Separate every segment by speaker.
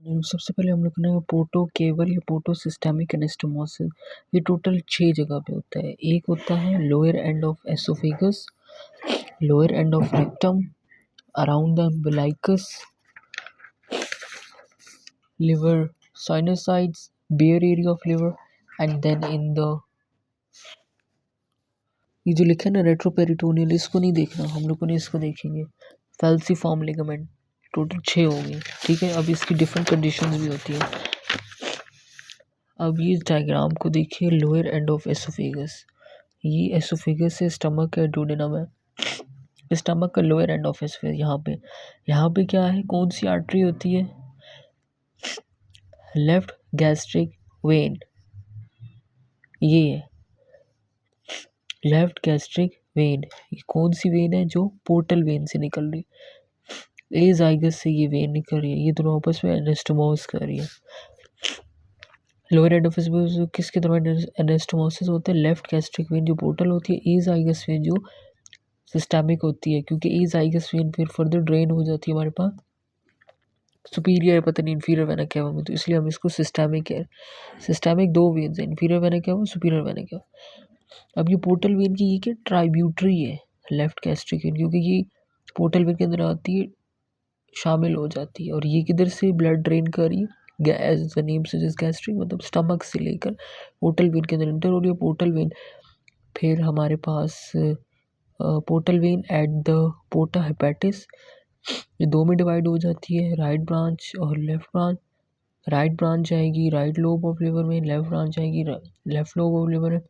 Speaker 1: सबसे पहले हम लोग को ना पोर्टो केवल या पोर्टो सिस्टेमिक एनास्टोमोसिस, ये टोटल 6 जगह पे होता है। एक होता है lower end of oesophagus, lower end of rectum, around the umbilicus, liver sinusoids, bare area of liver and then in the ये जो लिखा है ना रेट्रोपेरिटोनियल, इसको नहीं देखना, हम लोगों ने इसको देखेंगे। फैल्सिफॉर्म लिगामेंट, टोटल 6 हो गए। ठीक है, अब इसकी डिफरेंट कंडीशंस भी होती है। अब ये डायग्राम को देखिए, लोअर एंड ऑफ एसोफेगस, ये एसोफेगस से स्टमक है, डुodenum है। स्टमक का लोअर एंड ऑफ एसोफेगस यहाँ पे क्या है, कौन सी आर्टरी होती है? लेफ्ट गैस्ट्रिक वेन, ये है लेफ्ट गैस्ट्रिक वेन। ये कौन सी वेन है? जो पोर्टल वेन से निकल रही है। ए जाइगस से ये वेन निकल रही है, ये दोनों आपस में एनास्टोमोस कर रही है। लोअर एंड ऑफ एसोफेगस किसके दौरान एनास्टोमोसिस होता है? लेफ्ट गैस्ट्रिक वेन जो पोर्टल होती है, ए जाइगस वेन जो सिस्टेमिक होती है, क्योंकि ए जाइगस वेन फिर फर्दर ड्रेन हो जाती है हमारे पास सुपीरियर पता नहीं इंफीरियर वेना केवा में, तो इसलिए हम इसको सिस्टेमिक है। सिस्टेमिक 2 वेन्स है, इंफीरियर वेना केवा, सुपीरियर वेना केवा। अब ये पोर्टल वेन की ये क्या ट्राइब्यूटरी है लेफ्ट गैस्ट्रिक वेन, क्योंकि ये पोर्टल वेन के अंदर आती है, शामिल हो जाती है। और ये किधर से ब्लड ड्रेन कर रही है? As the name suggest gastric, मतलब स्टमक से लेकर पोर्टल वेन के अंदर इंटर हो रही है। पोर्टल वेन फिर हमारे पास portal when at the पोर्टा hepatitis, ये 2 में डिवाइड हो जाती है, राइट ब्रांच और लेफ्ट ब्रांच। राइट ब्रांच जाएगी राइट लोब ऑफ लिवर में, लेफ्ट ब्रांच जाएगी लेफ्ट लोब ऑफ लिवर में।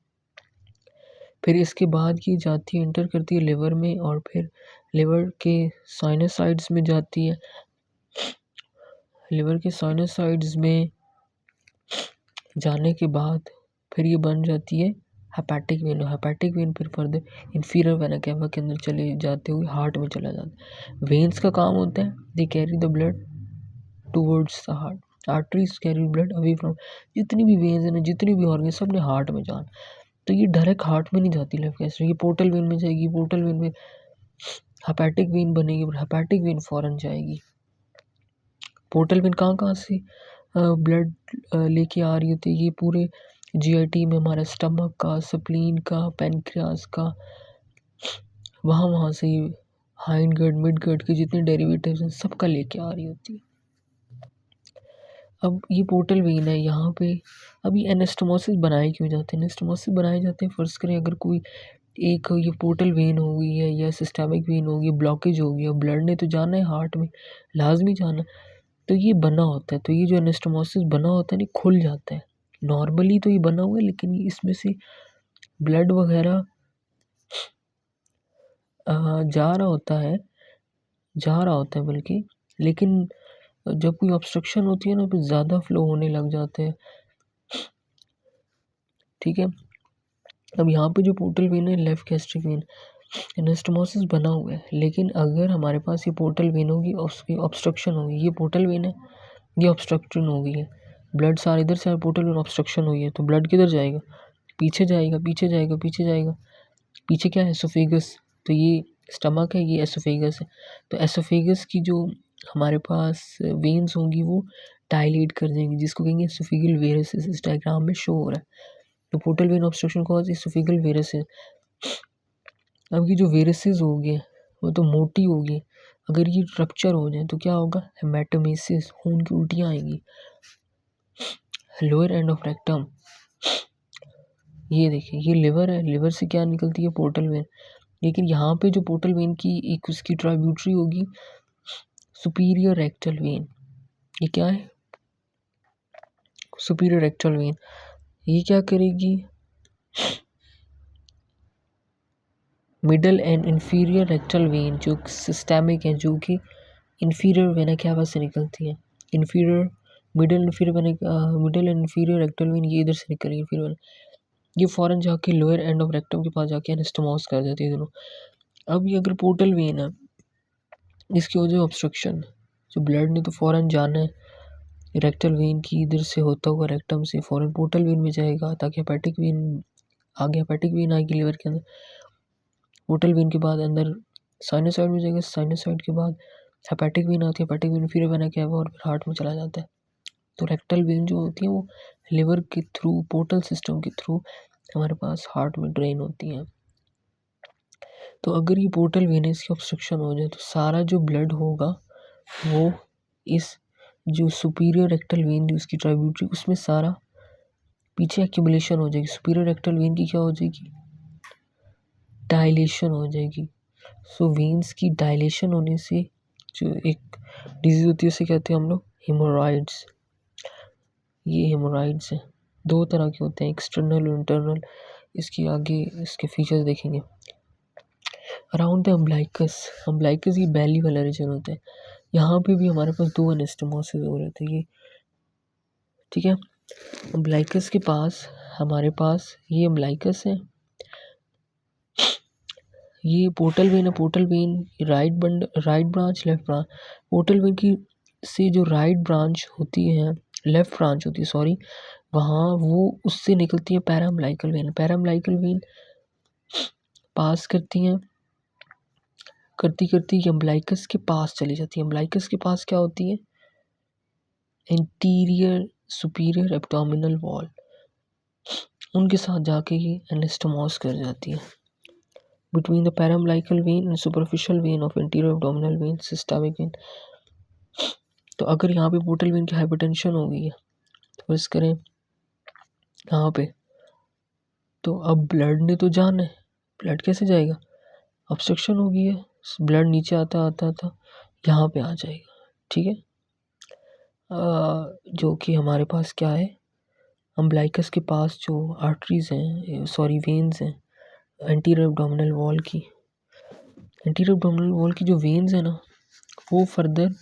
Speaker 1: फिर इसके बाद ये जाती है, इंटर करती है लिवर में, और फिर लिवर के साइनोसाइड्स में जाती है। लिवर के साइनोसाइड्स में जाने के बाद फिर ये बन जाती है हेपेटिक वेन। हेपेटिक वेन फिर फर्दर इंफीरियर वेना केवा के अंदर चले जाते हुए हार्ट में चला जाता है। वेन्स का काम होता है they carry the blood towards the heart, arteries carry blood away from. जितनी भी वेन्स है ना, जितनी भी ऑर्गन, सब ने हार्ट में जाना। तो ये डायरेक्ट हार्ट में नहीं जाती लेफ्ट गैस्ट्रिक, ये पोर्टल वेन में जाएगी। पोर्टल वेन में हेपेटिक वेन बनेगी, हेपेटिक वेन फॉरन जाएगी। पोर्टल वेन कहाँ से ब्लड लेके आ रही होती है? ये पूरे जीआईटी में हमारा स्टमक का, स्प्लीन का, पैनक्रियास का, वहाँ से हाइंड गट मिड गट के जितने डेरिवेटिव्स हैं सबका लेके आ रही होती है। अब ये पोर्टल वेन है यहाँ पे। अब ये एनास्टोमोसिस बनाए क्यों जाते हैं? एनास्टोमोसिस बनाए जाते हैं, फर्ज करें अगर कोई एक ये पोर्टल वेन हो गई है या सिस्टेमिक वेन हो गई, ब्लॉकेज हो गया, ब्लड ने तो जाना है हार्ट में, लाजमी जाना, तो ये बना होता है। तो ये जो एनास्टोमोसिस बना होता है ना, खुल जाता है। नॉर्मली तो ये बना हुआ है, लेकिन इसमें से ब्लड वगैरह जा रहा होता है बल्कि, लेकिन जब कोई ऑब्स्ट्रक्शन होती है ना, तो ज़्यादा फ्लो होने लग जाते हैं। ठीक है, अब यहाँ पे जो पोर्टल वेन है लेफ्ट गैस्ट्रिक वेन, एनास्टोमोसिस बना हुआ है, लेकिन अगर हमारे पास ये पोर्टल वेन होगी और उसकी ऑब्स्ट्रक्शन होगी, ये पोर्टल वेन है, ये ऑब्स्ट्रक्शन हो गई है, ब्लड सारा इधर से पोर्टल वेन ऑब्स्ट्रक्शन हुई है, तो ब्लड किधर जाएगा? पीछे जाएगा, पीछे जाएगा, पीछे जाएगा। पीछे क्या है? एसोफेगस। तो ये स्टमक है, ये एसोफेगस है। तो एसोफेगस की जो हमारे पास वेन्स होंगी वो डायलेट कर देंगी, जिसको कहेंगे एसोफेगल वेरसेस। इस डायग्राम में शो हो रहा है। तो portal vein obstruction cause oesophageal varices. अब ये जो वेरसेस हो गए वो तो मोटी होगी, अगर ये रप्चर हो जाए तो क्या होगा? हेमेटोमेसिस, खून की उल्टियाँ आएंगी। लोअर एंड ऑफ रेक्टम, ये देखिए ये लिवर है, लिवर से क्या निकलती है? Portal vein. लेकिन यहाँ पे जो पोर्टल वेन की एक उसकी ट्राइब्यूटरी होगी सुपीरियर रेक्टल वेन। ये क्या है? Superior rectal vein. ये क्या करेगी? Middle and inferior rectal vein जो सिस्टेमिक है, जो कि इंफीरियर वेना केवा से निकलती है। Inferior middle and inferior rectal vein ये इधर से निकलेगी इंफीरियर वेना, ये फौरन जाके लोअर एंड ऑफ रेक्टम के पास जाके एनास्टोमोस कर जाती है दोनों। अब ये अगर पोर्टल वेन है, इसकी वजह ऑब्स्ट्रक्शन, जो ब्लड ने तो फौरन जाना है रेक्टल वेन की, इधर से होता हुआ रेक्टम से फौरन पोर्टल वेन में जाएगा, ताकि हेपेटिक वेन आगे, हेपेटिक वेन आएगी लिवर के अंदर। पोर्टल वेन के बाद अंदर साइनोसाइड में जाएगा, साइनोसाइड के बाद हेपेटिक वेन आती है, हेपेटिक वेन फिर वेना केवा और फिर हार्ट में चला जाता है। तो रेक्टल वेन जो होती है वो लिवर के थ्रू, पोर्टल सिस्टम के थ्रू हमारे पास हार्ट में ड्रेन होती हैं। तो अगर ये पोर्टल वेन्स की ऑब्स्ट्रक्शन हो जाए तो सारा जो ब्लड होगा वो इस जो सुपीरियर रेक्टल वेन थी उसकी ट्राइब्यूटरी, उसमें सारा पीछे एक्यूमुलेशन हो जाएगी। सुपीरियर रेक्टल वेन की क्या हो जाएगी, डायलेशन हो जाएगी। सो वेन्स की डायलेशन होने से जो एक डिजीज होती है उसे कहते हैं हम लोग हेमोरॉइड्स। ये हेमोरॉइड्स हैं, दो तरह के होते हैं, एक्सटर्नल और इंटरनल। इसकी आगे इसके फीचर्स देखेंगे। अराउंड द अम्बलाइकस, अम्बलाइकस ये बैली वाला रीजन होता है, यहाँ पे भी हमारे पास दो एनास्टोमोसिस हो रहे थे। ये ठीक है, अम्बलाइकस के पास हमारे पास ये अम्बलाइकस है, ये पोर्टल वेन है। Portal vein right branch left branch. Portal vein की से जो राइट ब्रांच होती है, लेफ्ट ब्रांच होती है सॉरी, वहाँ वो उससे निकलती है पैराम्बलाइकल वेन। पैराम्बलाइकल वेन पास करती हैं, करती करती अम्बलाइकस के पास चली जाती है। अम्बलाइकस के पास क्या होती है, इंटीरियर सुपीरियर एब्डोमिनल वॉल, उनके साथ जाके ये एनास्टोमोस कर जाती है। Between the paraumbilical vein and superficial vein of interior abdominal vein, systemic vein. तो अगर यहाँ पे पोर्टल वेन की हाइपरटेंशन हो गई है तो इस करें यहाँ पे, तो अब ब्लड ने तो जाना है, ब्लड कैसे जाएगा, ऑब्स्ट्रक्शन हो गई है, ब्लड नीचे आता आता आता यहाँ पे आ जाएगा। ठीक है, जो कि हमारे पास क्या है, अम्बलाइकस के पास जो आर्टरीज हैं सॉरी वेन्स हैं एंटीरियर एब्डोमिनल वॉल की, एंटीरियर एब्डोमिनल वॉल की जो वेन्स है ना, वो फर्दर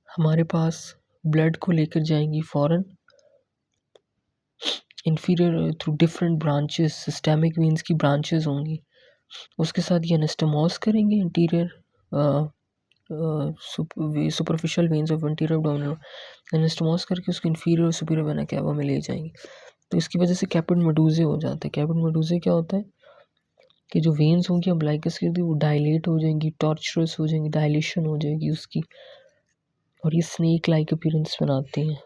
Speaker 1: हमारे पास ब्लड को लेकर जाएंगी foreign inferior through different branches, systemic veins की ब्रांचेस होंगी, उसके साथ ये एनास्टोमोस करेंगे interior superficial veins of interior abdominal, anastomose करके उसको इंफीरियर सुपीरियर वेना कैवा में ले जाएंगे। तो इसकी वजह से कैपिड मेडूजे हो जाते हैं। कैपिड मेडूजे क्या होता है कि जो वेन्स होंगी अम्बलाइकस की वो डायलेट हो जाएंगी, टॉर्चरस हो जाएंगी, डायलेशन हो जाएगी उसकी, और ये स्नेक लाइक अपीयरेंस बनाती हैं।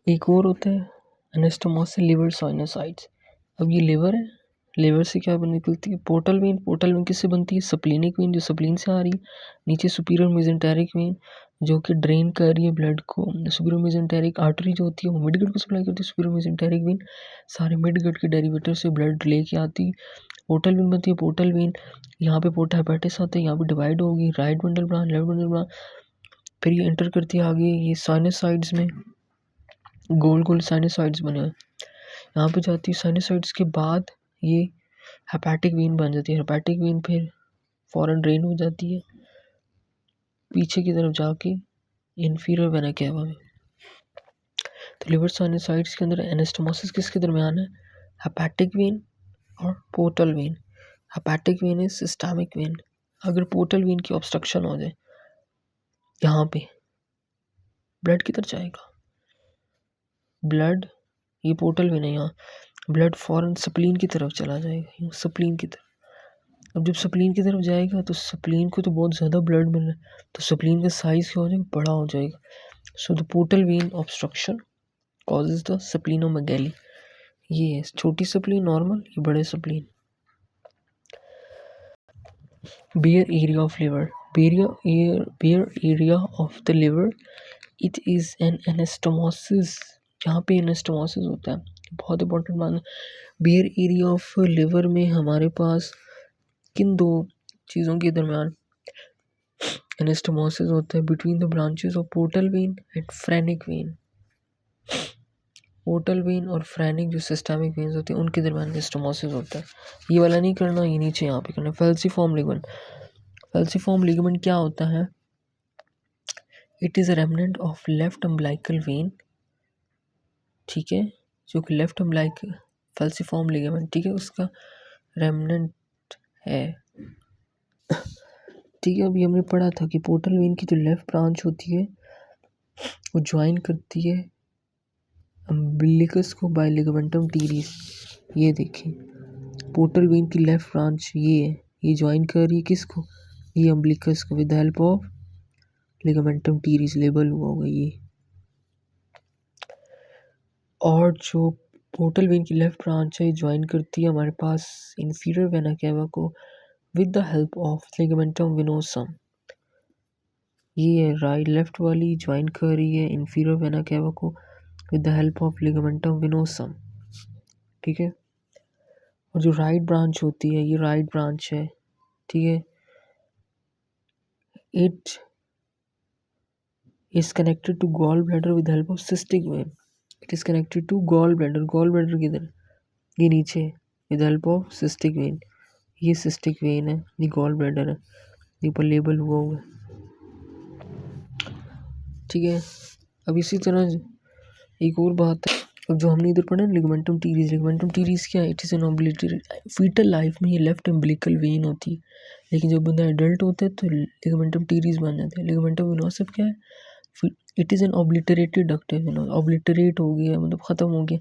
Speaker 1: एक और होता है एनास्टोमोस लिवर साइनोसाइड्स। अब ये लिवर है, लिवर से क्या निकलती है, पोर्टल वेन। पोर्टल वेन किससे बनती है, सप्लीनिक वेन जो सप्लीन से आ रही है, नीचे सुपीरियर मेसेंटेरिक वेन जो कि ड्रेन कर रही है ब्लड को, सुपीरियर मेसेंटेरिक आर्टरी जो होती है वो मिडगट को सप्लाई करती है, सुपीरियर मेसेंटेरिक वेन सारे मिडगट के डेरिवेटर से ब्लड लेके आती है, पोर्टल वेन बनती है। पोर्टल वेन यहाँ पे पोर्टा हेपेटिस आता है, यहाँ पे डिवाइड होगी, right bundle branch left bundle branch, फिर ये एंटर करती है आगे ये साइनोसाइड्स में, गोल गोल साइनोसाइड्स बने हैं, यहाँ पे जाती है। साइनोसाइड्स के बाद ये हेपेटिक वेन बन जाती है, हेपेटिक वेन फिर फॉरन ड्रेन हो जाती है पीछे की तरफ जाके इंफीरियर वेना कैवा में। तो लिवर साइनोसाइड्स के अंदर एनास्टोमोसिस किसके दरमियान है, हेपेटिक वेन और portal vein. Hepatic when is systemic when. अगर पोर्टल वेन की ऑब्स्ट्रक्शन हो जाए यहाँ पे ब्लड किधर जाएगा, ब्लड ये पोर्टल वेन है, यहाँ ब्लड फॉरन स्प्लीन की तरफ चला जाएगा, स्प्लीन की तरफ। अब जब स्प्लीन की तरफ जाएगा तो स्प्लीन को तो बहुत ज़्यादा ब्लड मिल रहा है, तो स्प्लीन का साइज़ क्या हो जाएगा, बड़ा हो जाएगा। So the portal vein obstruction causes the splenomegaly. ये है छोटी स्प्लीन नॉर्मल, ये बड़े spleen. Bare area of liver, bare area of the liver, it is an anastomosis. जहाँ पे एनास्टोमोसिस होता है बहुत इंपॉर्टेंट मान। बेयर एरिया ऑफ लिवर में हमारे पास किन दो चीज़ों के दरमियान एनास्टोमोसिस होता है, between the branches of portal vein and phrenic when. Portal vein और फ्रेनिक जो सिस्टेमिक वेन्स होते हैं उनके दरमियान एनास्टोमोसिस होता है। ये वाला नहीं करना, ये नीचे यहाँ पे करना। फेल्सीफॉर्म लिगामेंट, फेल्सीफॉर्म लिगामेंट क्या होता है, it is a remnant of left umbilical when, ठीक है, जो कि लेफ्ट अम्बलाइकल फेल्सीफॉर्म लिगामेंट, ठीक है, उसका रेमनेंट है। ठीक है, अभी हमने पढ़ा था कि पोर्टल वेन की जो लेफ्ट ब्रांच होती है वो ज्वाइन करती है अम्बिलिकस को बाय लिगामेंटम टीरिस। ये देखिए पोर्टल वेन की लेफ्ट ब्रांच ये है, ये ज्वाइन कर रही है किसको, ये अम्बिलिकस को with help of ligamentum teres label हुआ होगा ये। और जो पोर्टल वेन की लेफ्ट ब्रांच है ज्वाइन करती है हमारे पास इंफीरियर वेना केवा को with the help of ligamentum venosum. ये राइट लेफ्ट वाली ज्वाइन कर रही है इंफीरियर वेना केवा को with the help of ligamentum venosum, ठीक है। और जो राइट ब्रांच होती है ये राइट ब्रांच है, ठीक है। It is connected to gall bladder with help of cystic vein. It is connected to gall bladder किधर, ये नीचे, with help of cystic vein. ये सिस्टिक वेन है, ये गॉल ब्लैडर है, ये पर लेबल हुआ हुआ है, ठीक है। अब इसी तरह एक और बात है, अब जो हमने इधर पढ़ा लिगामेंटम टीरिस। लिगामेंटम टीरिस क्या है? It is an obliterate foetal life में ये लेफ्ट अम्बिलिकल वेन होती है, लेकिन जब बंदा एडल्ट होता है तो लिगामेंटम टीरिस बन जाता है। लिगामेंटम विनोसम क्या है? It is N obliterated duct है, ऑब्लिटरेट हो गया मतलब ख़त्म हो गया।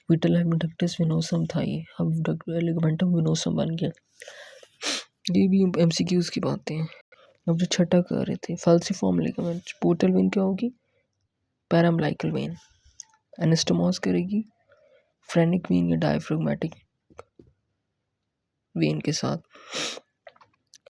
Speaker 1: फीटल लाइफ में डक्टस विनोसम था ये, अब लिगामेंटम विनोसम बन गया। ये भी एमसीक्यूज़ की बातें हैं। अब जो छठा कर रहे थे फल्सिफॉर्म लिगामेंट, पोर्टल वेन क्या होगी? पैराम्बलाइकल वेन एनास्टोमोस करेगी फ्रेनिक वेन या डायफ्राग्मेटिक वेन के साथ।